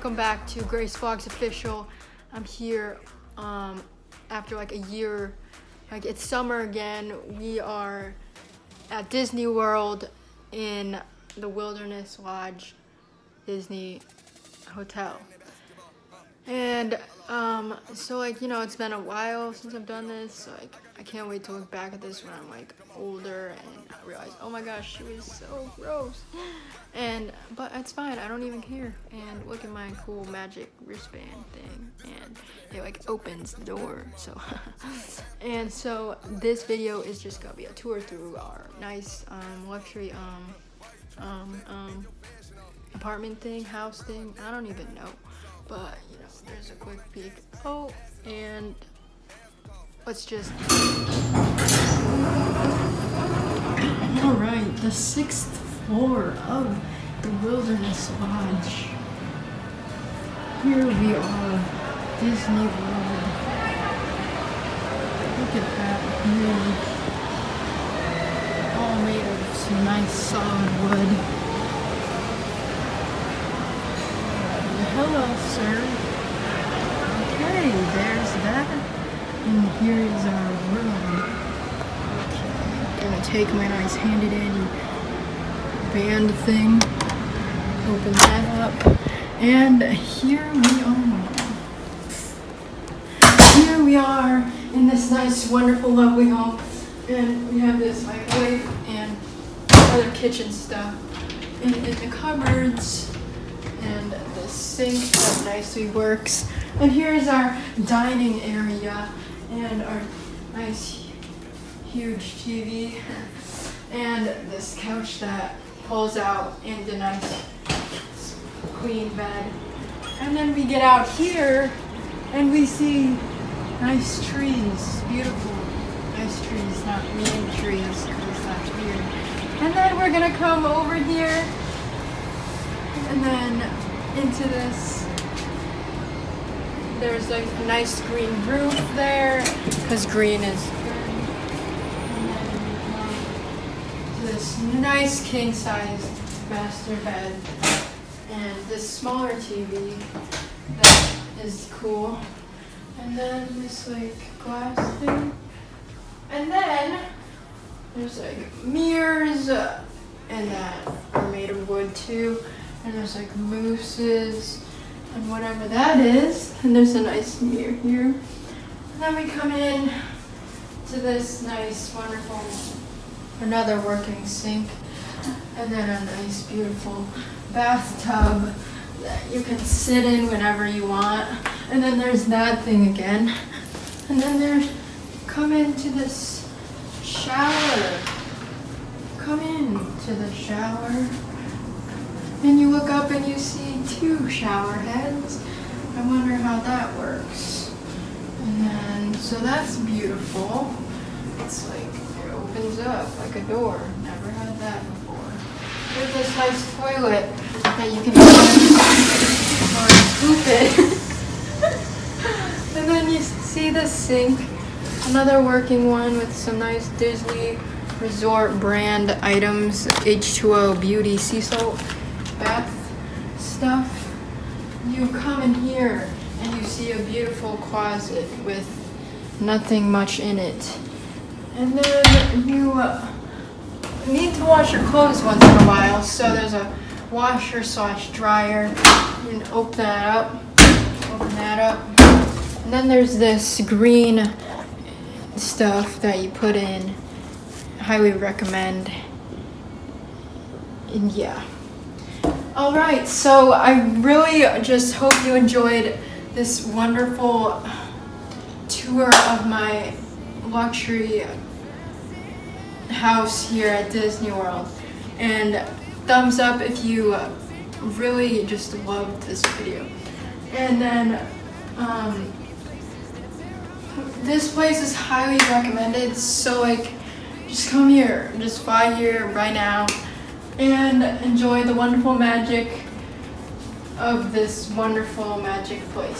welcome back to Grace Vlogs Official. I'm here after like a year, like it's summer again. We are at Disney World in the Wilderness Lodge Disney Hotel. And so like, you know, it's been a while since I've done this, so like I can't wait to look back at this when I'm like older and realize, oh my gosh, she was so gross. But it's fine, I don't even care. And look at my cool magic wristband thing, and it like opens the door, so and so this video is just gonna be a tour through our nice luxury apartment thing, house thing, I don't even know. But, you know, there's a quick peek. Oh, and let's just... Alright, the 6th floor of the Wilderness Lodge. Here we are, Disney World. Look at that view. All made of some nice solid wood. Hello, sir. Okay, there's that. And here is our room. Okay, I'm gonna take my nice handy dandy band thing, open that up, and here we are. Here we are in this nice, wonderful, lovely home, and we have this microwave and other kitchen stuff, and in the cupboards. And the sink that nicely works. And here's our dining area and our nice huge TV and this couch that pulls out and the nice queen bed. And then we get out here and we see nice trees, beautiful nice trees, not mean trees because that's weird. And then we're gonna come over here and then into this, there's like a nice green roof there, because green is good. And then we come to this nice king-size master bed, and this smaller TV that is cool. And then this like glass thing. And then there's like mirrors, and that are made of wood too. And there's like mooses and whatever that is. And there's a nice mirror here. And then we come in to this nice, wonderful, another working sink. And then a nice, beautiful bathtub that you can sit in whenever you want. And then there's that thing again. And then come into this shower. Come into the shower. And you look up and you see 2 shower heads. I wonder how that works. And then, so that's beautiful. It's like, it opens up like a door. Never had that before. There's this nice toilet that you can or scoop it. And then you see the sink. Another working one with some nice Disney Resort brand items. H2O Beauty Sea Salt bath stuff. You come in here and you see a beautiful closet with nothing much in it. And then you need to wash your clothes once in a while, so there's a washer / dryer. You can open that up. And then there's this green stuff that you put in. Highly recommend. And yeah. Alright, so I really just hope you enjoyed this wonderful tour of my luxury house here at Disney World. And thumbs up if you really just loved this video. And then this place is highly recommended, so like just come here, just fly here right now and enjoy the wonderful magic of this wonderful magic place.